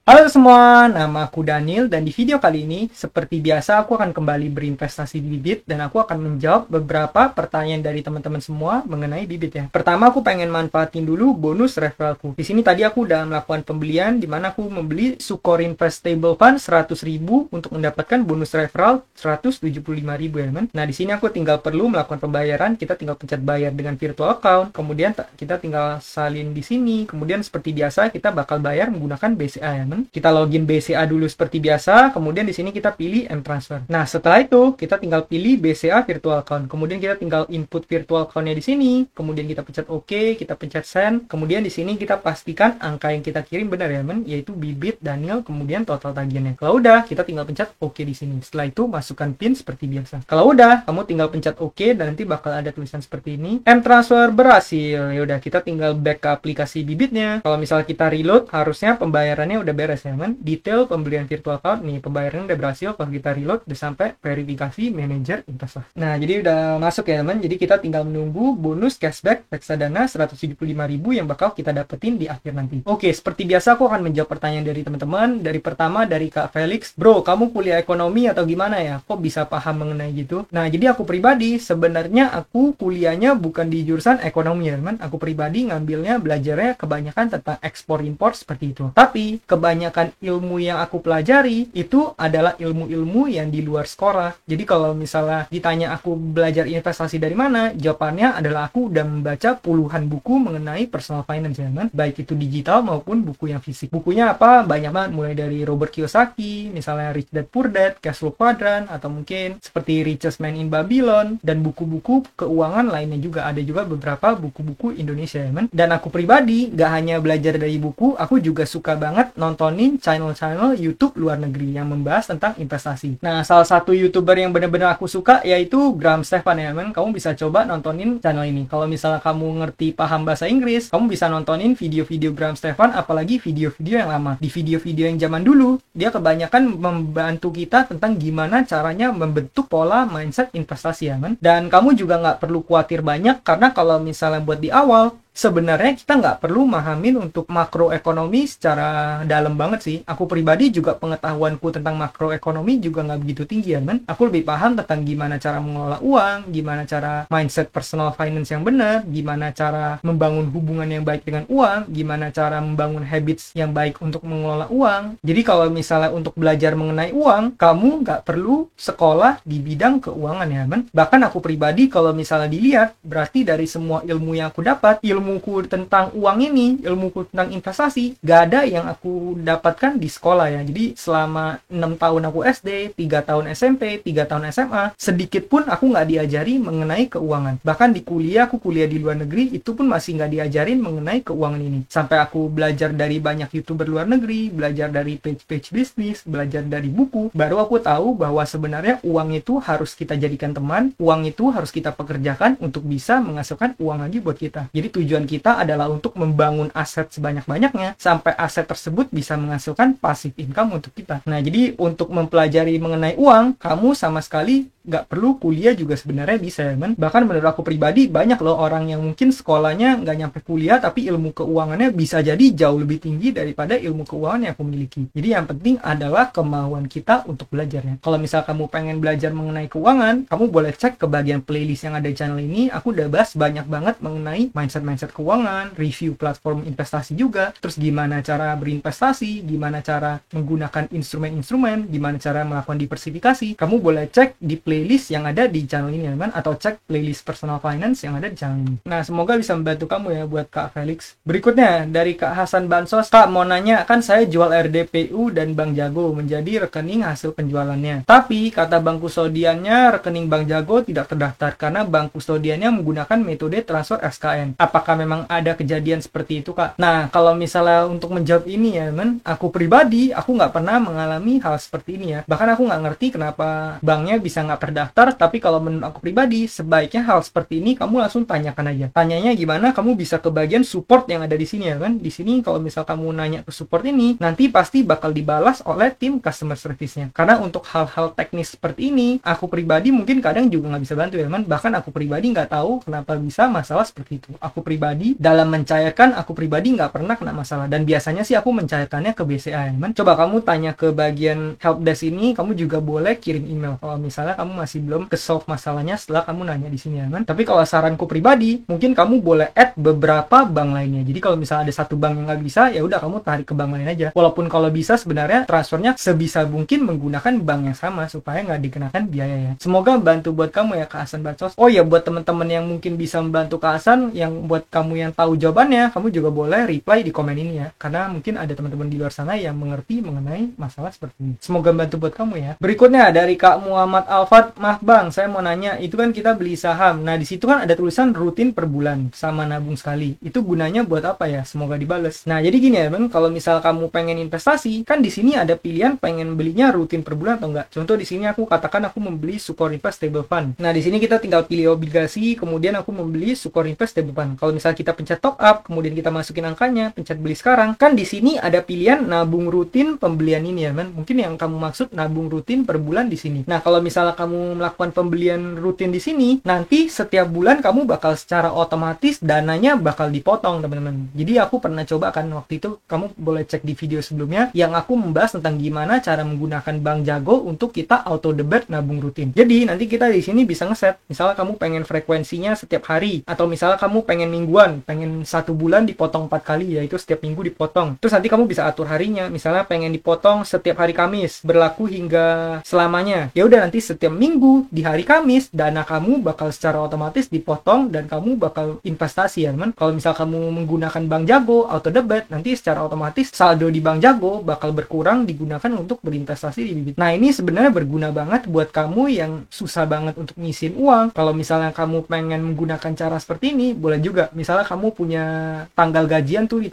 Halo semua, nama aku Daniel dan di video kali ini seperti biasa aku akan kembali berinvestasi di bibit dan aku akan menjawab beberapa pertanyaan dari teman-teman semua mengenai bibit ya. Pertama aku pengen manfaatin dulu bonus referralku. Di sini tadi aku udah melakukan pembelian di mana aku membeli Sukor Investable Fund 100.000 untuk mendapatkan bonus referral 175.000 ya teman. Nah di sini aku tinggal perlu melakukan pembayaran, kita tinggal pencet bayar dengan virtual account, kemudian kita tinggal salin di sini, kemudian seperti biasa kita bakal bayar menggunakan BCA ya teman. Kita login BCA dulu seperti biasa, kemudian di sini kita pilih M-Transfer. Nah, setelah itu kita tinggal pilih BCA Virtual Account. Kemudian kita tinggal input virtual account-nya di sini, kemudian kita pencet OK, kita pencet send. Kemudian di sini kita pastikan angka yang kita kirim benar ya, men, yaitu bibit Daniel, kemudian total tagihannya. Kalau udah, kita tinggal pencet OK di sini. Setelah itu masukkan PIN seperti biasa. Kalau udah, kamu tinggal pencet OK dan nanti bakal ada tulisan seperti ini. M-Transfer berhasil. Ya udah, kita tinggal back ke aplikasi bibitnya. Kalau misalnya kita reload, harusnya pembayarannya udah beres ya teman. Detail pembelian virtual account nih, pembayaran udah berhasil. Kalau kita reload udah sampai verifikasi manajer investasi. Nah jadi udah masuk ya teman, jadi kita tinggal menunggu bonus cashback reksadana 175.000 yang bakal kita dapetin di akhir nanti. Oke, seperti biasa aku akan menjawab pertanyaan dari teman-teman. Dari pertama dari Kak Felix, bro kamu kuliah ekonomi atau gimana ya, kok bisa paham mengenai gitu? Nah jadi aku pribadi sebenarnya aku kuliahnya bukan di jurusan ekonomi ya teman. Aku pribadi ngambilnya belajarnya kebanyakan tentang ekspor impor seperti itu, tapi kebanyakan ilmu yang aku pelajari itu adalah ilmu-ilmu yang di luar sekolah. Jadi kalau misalnya ditanya aku belajar investasi dari mana, jawabannya adalah aku udah membaca puluhan buku mengenai personal finance ya, baik itu digital maupun buku yang fisik. Bukunya apa? Banyak banget, mulai dari Robert Kiyosaki, misalnya Rich Dad Poor Dad, Cash Flow Quadrant, atau mungkin seperti Richest Man in Babylon, dan buku-buku keuangan lainnya juga. Ada juga beberapa buku-buku Indonesia ya, dan aku pribadi gak hanya belajar dari buku, aku juga suka banget nontonin channel-channel YouTube luar negeri yang membahas tentang investasi. Nah, salah satu YouTuber yang benar-benar aku suka yaitu Graham Stephan ya, men. Kamu bisa coba nontonin channel ini. Kalau misalnya kamu ngerti paham bahasa Inggris, kamu bisa nontonin video-video Graham Stephan, apalagi video-video yang lama. Di video-video yang zaman dulu, dia kebanyakan membantu kita tentang gimana caranya membentuk pola mindset investasi ya, men. Dan kamu juga nggak perlu khawatir banyak, karena kalau misalnya buat di awal, sebenarnya kita nggak perlu mahamin untuk makroekonomi secara dalam banget sih. Aku pribadi juga pengetahuanku tentang makroekonomi juga nggak begitu tinggi ya, men. Aku lebih paham tentang gimana cara mengelola uang, gimana cara mindset personal finance yang benar, gimana cara membangun hubungan yang baik dengan uang, gimana cara membangun habits yang baik untuk mengelola uang. Jadi kalau misalnya untuk belajar mengenai uang, kamu nggak perlu sekolah di bidang keuangan ya, men. Bahkan aku pribadi kalau misalnya dilihat, berarti dari semua ilmu yang aku dapat, ilmuku tentang uang ini, ilmuku tentang investasi, gak ada yang aku dapatkan di sekolah ya. Jadi selama 6 tahun aku SD, 3 tahun SMP, 3 tahun SMA, sedikit pun aku gak diajari mengenai keuangan. Bahkan di kuliah, aku kuliah di luar negeri, itu pun masih gak diajarin mengenai keuangan ini. Sampai aku belajar dari banyak YouTuber luar negeri, belajar dari page-page bisnis, belajar dari buku, baru aku tahu bahwa sebenarnya uang itu harus kita jadikan teman, uang itu harus kita pekerjakan untuk bisa menghasilkan uang lagi buat kita. Jadi tujuan kita adalah untuk membangun aset sebanyak-banyaknya sampai aset tersebut bisa menghasilkan passive income untuk kita. Nah, jadi untuk mempelajari mengenai uang, kamu sama sekali nggak perlu kuliah juga sebenarnya bisa ya, men. Bahkan menurut aku pribadi banyak loh orang yang mungkin sekolahnya nggak nyampe kuliah tapi ilmu keuangannya bisa jadi jauh lebih tinggi daripada ilmu keuangan yang aku miliki. Jadi yang penting adalah kemauan kita untuk belajarnya. Kalau misal kamu pengen belajar mengenai keuangan, kamu boleh cek ke bagian playlist yang ada di channel ini. Aku udah bahas banyak banget mengenai mindset keuangan, review platform investasi juga, terus gimana cara berinvestasi, gimana cara menggunakan instrumen-instrumen, gimana cara melakukan diversifikasi. Kamu boleh cek di playlist yang ada di channel ini teman, atau cek playlist personal finance yang ada di channel ini. Nah, semoga bisa membantu kamu ya buat Kak Felix. Berikutnya dari Kak Hasan Bansos, Kak mau nanya, kan saya jual RDPU dan Bank Jago menjadi rekening hasil penjualannya. Tapi kata bank kustodiannya rekening Bank Jago tidak terdaftar karena bank kustodiannya menggunakan metode transfer SKN. Apakah memang ada kejadian seperti itu, Kak? Nah, kalau misalnya untuk menjawab ini ya, men, aku pribadi, aku nggak pernah mengalami hal seperti ini ya. Bahkan aku nggak ngerti kenapa banknya bisa nggak terdaftar, tapi kalau menurut aku pribadi, sebaiknya hal seperti ini kamu langsung tanyakan aja. Tanyanya gimana? Kamu bisa ke bagian support yang ada di sini ya, kan? Di sini kalau misal kamu nanya ke support ini, nanti pasti bakal dibalas oleh tim customer service-nya. Karena untuk hal-hal teknis seperti ini, aku pribadi mungkin kadang juga nggak bisa bantu ya, kan? Bahkan aku pribadi nggak tahu kenapa bisa masalah seperti itu. Aku pribadi pribadi dalam mencairkan, aku pribadi nggak pernah kena masalah, dan biasanya sih aku mencairkannya ke BCA, teman. Coba kamu tanya ke bagian helpdesk ini, kamu juga boleh kirim email kalau misalnya kamu masih belum ke-solve masalahnya setelah kamu nanya di sini, teman. Tapi kalau saranku pribadi, mungkin kamu boleh add beberapa bank lainnya. Jadi kalau misalnya ada satu bank yang nggak bisa, ya udah kamu tarik ke bank lain aja. Walaupun kalau bisa sebenarnya transfernya sebisa mungkin menggunakan bank yang sama supaya nggak dikenakan biaya ya. Semoga bantu buat kamu ya Kak Hasan Bacos. Oh ya, buat teman-teman yang mungkin bisa membantu Kak Hasan, yang buat kamu yang tahu jawabannya, kamu juga boleh reply di komen ini ya. Karena mungkin ada teman-teman di luar sana yang mengerti mengenai masalah seperti ini. Semoga bantu buat kamu ya. Berikutnya dari Kak Muhammad Alfat, maaf Bang, saya mau nanya, itu kan kita beli saham. Nah, di situ kan ada tulisan rutin per bulan sama nabung sekali. Itu gunanya buat apa ya? Semoga dibales. Nah, jadi gini ya, Bang, kalau misal kamu pengen investasi, kan di sini ada pilihan pengen belinya rutin per bulan atau enggak. Contoh di sini aku katakan aku membeli Sukor Invest Stable Fund. Nah, di sini kita tinggal pilih obligasi, kemudian aku membeli Sukor Invest Stable Fund. Kalau misal kita pencet top up, kemudian kita masukin angkanya, pencet beli sekarang, kan di sini ada pilihan nabung rutin pembelian ini ya, man. Mungkin yang kamu maksud nabung rutin per bulan di sini. Nah, kalau misalnya kamu melakukan pembelian rutin di sini, nanti setiap bulan kamu bakal secara otomatis dananya bakal dipotong, teman-teman. Jadi aku pernah coba kan waktu itu, kamu boleh cek di video sebelumnya yang aku membahas tentang gimana cara menggunakan Bank Jago untuk kita auto debit nabung rutin. Jadi nanti kita di sini bisa ngeset. Misalnya kamu pengen frekuensinya setiap hari, atau misalnya kamu pengen mingguan, pengen 1 bulan dipotong 4 kali, yaitu setiap minggu dipotong. Terus nanti kamu bisa atur harinya. Misalnya pengen dipotong setiap hari Kamis, berlaku hingga selamanya. Ya udah, nanti setiap minggu di hari Kamis dana kamu bakal secara otomatis dipotong dan kamu bakal investasi ya, teman. Kalau misal kamu menggunakan Bank Jago auto debit, nanti secara otomatis saldo di Bank Jago bakal berkurang digunakan untuk berinvestasi di bibit. Nah, ini sebenarnya berguna banget buat kamu yang susah banget untuk ngisiin uang. Kalau misalnya kamu pengen menggunakan cara seperti ini, boleh juga. Misalnya kamu punya tanggal gajian tuh di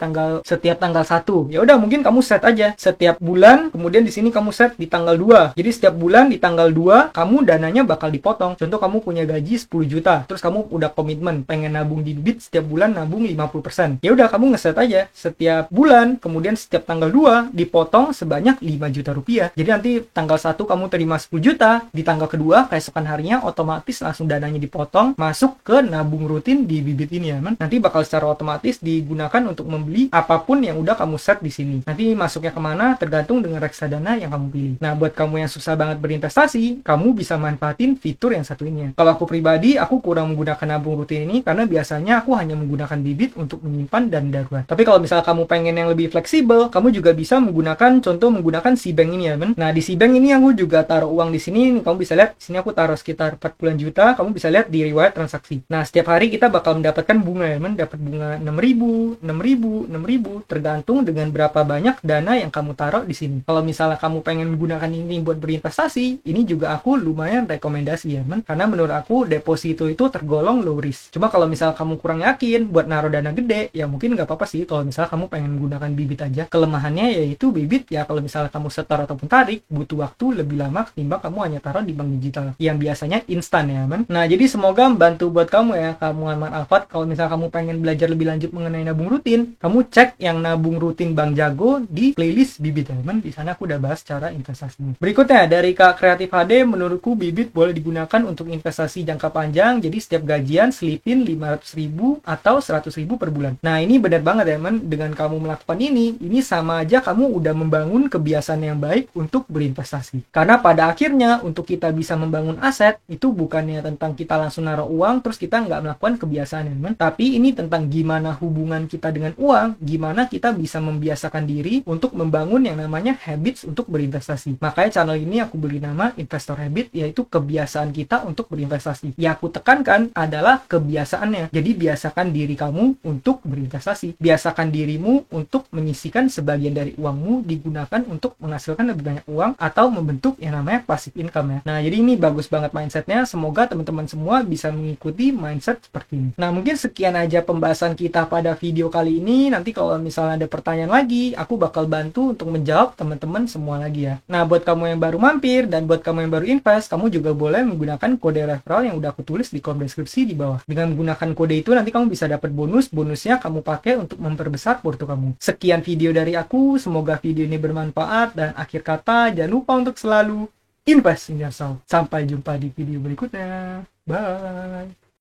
setiap tanggal 1. Ya udah, mungkin kamu set aja setiap bulan, kemudian di sini kamu set di tanggal 2. Jadi setiap bulan di tanggal 2 kamu dananya bakal dipotong. Contoh kamu punya gaji 10 juta, terus kamu udah komitmen pengen nabung di bibit setiap bulan nabung 50%. Ya udah, kamu ngeset aja setiap bulan, kemudian setiap tanggal 2 dipotong sebanyak 5 juta rupiah. Jadi nanti tanggal 1 kamu terima 10 juta, di tanggal kedua keesokan harinya otomatis langsung dananya dipotong masuk ke nabung rutin di bibit ini ya, man. Nanti bakal secara otomatis digunakan untuk membeli apapun yang udah kamu set di sini. Nanti masuknya kemana tergantung dengan reksadana yang kamu pilih. Nah, buat kamu yang susah banget berinvestasi, kamu bisa manfaatin fitur yang satu ini ya. Kalau aku pribadi, aku kurang menggunakan nabung rutin ini karena biasanya aku hanya menggunakan bibit untuk menyimpan dan darurat. Tapi kalau misalnya kamu pengen yang lebih fleksibel, kamu juga bisa menggunakan SeaBank ini ya, men. Nah, di SeaBank ini aku juga taruh uang di sini. Kamu bisa lihat, sini aku taruh sekitar 40 juta. Kamu bisa lihat di riwayat transaksi. Nah, setiap hari kita bakal mendapatkan bunga ya, men. Dapat bunga 6.000, 6.000, 6.000, tergantung dengan berapa banyak dana yang kamu taruh di sini. Kalau misalnya kamu pengen menggunakan ini buat berinvestasi, ini juga aku lumayan rekomendasi ya, men. Karena menurut aku deposito itu tergolong low risk. Cuma kalau misalnya kamu kurang yakin buat naruh dana gede, ya mungkin nggak apa-apa sih kalau misalnya kamu pengen menggunakan bibit aja. Kelemahannya yaitu bibit ya, kalau misalnya kamu setor ataupun tarik butuh waktu lebih lama ketimbang kamu hanya taruh di bank digital yang biasanya instan ya, men. Nah, jadi semoga membantu buat kamu ya, kamu Muhammad Alfat. Kalau misalnya kamu pengen belajar lebih lanjut mengenai nabung rutin, kamu cek yang nabung rutin Bank Jago di playlist bibit ya, men. Di sana aku udah bahas cara investasinya. Berikutnya dari Kak Kreatif HD, menurutku bibit boleh digunakan untuk investasi jangka panjang. Jadi setiap gajian selipin 500.000 atau 100.000 per bulan. Nah, ini benar banget ya, men. Dengan kamu melakukan ini sama aja kamu udah membangun kebiasaan yang baik untuk berinvestasi. Karena pada akhirnya untuk kita bisa membangun aset itu bukannya tentang kita langsung naruh uang terus kita nggak melakukan kebiasaan ya, men. Tapi ini tentang gimana hubungan kita dengan uang, gimana kita bisa membiasakan diri untuk membangun yang namanya habits untuk berinvestasi. Makanya channel ini aku beri nama Investor Habit, yaitu kebiasaan kita untuk berinvestasi. Yang aku tekankan adalah kebiasaannya. Jadi biasakan diri kamu untuk berinvestasi. Biasakan dirimu untuk menyisihkan sebagian dari uangmu digunakan untuk menghasilkan lebih banyak uang atau membentuk yang namanya passive income ya. Nah, jadi ini bagus banget mindsetnya. Semoga teman-teman semua bisa mengikuti mindset seperti ini. Nah, mungkin sekian aja pembahasan kita pada video kali ini. Nanti kalau misalnya ada pertanyaan lagi, aku bakal bantu untuk menjawab teman-teman semua lagi ya. Nah, buat kamu yang baru mampir dan buat kamu yang baru invest, kamu juga boleh menggunakan kode referral yang udah aku tulis di kolom deskripsi di bawah. Dengan menggunakan kode itu nanti kamu bisa dapat bonusnya kamu pakai untuk memperbesar porto kamu. Sekian video dari aku, semoga video ini bermanfaat dan akhir kata jangan lupa untuk selalu invest in yourself. Sampai jumpa di video berikutnya. Bye.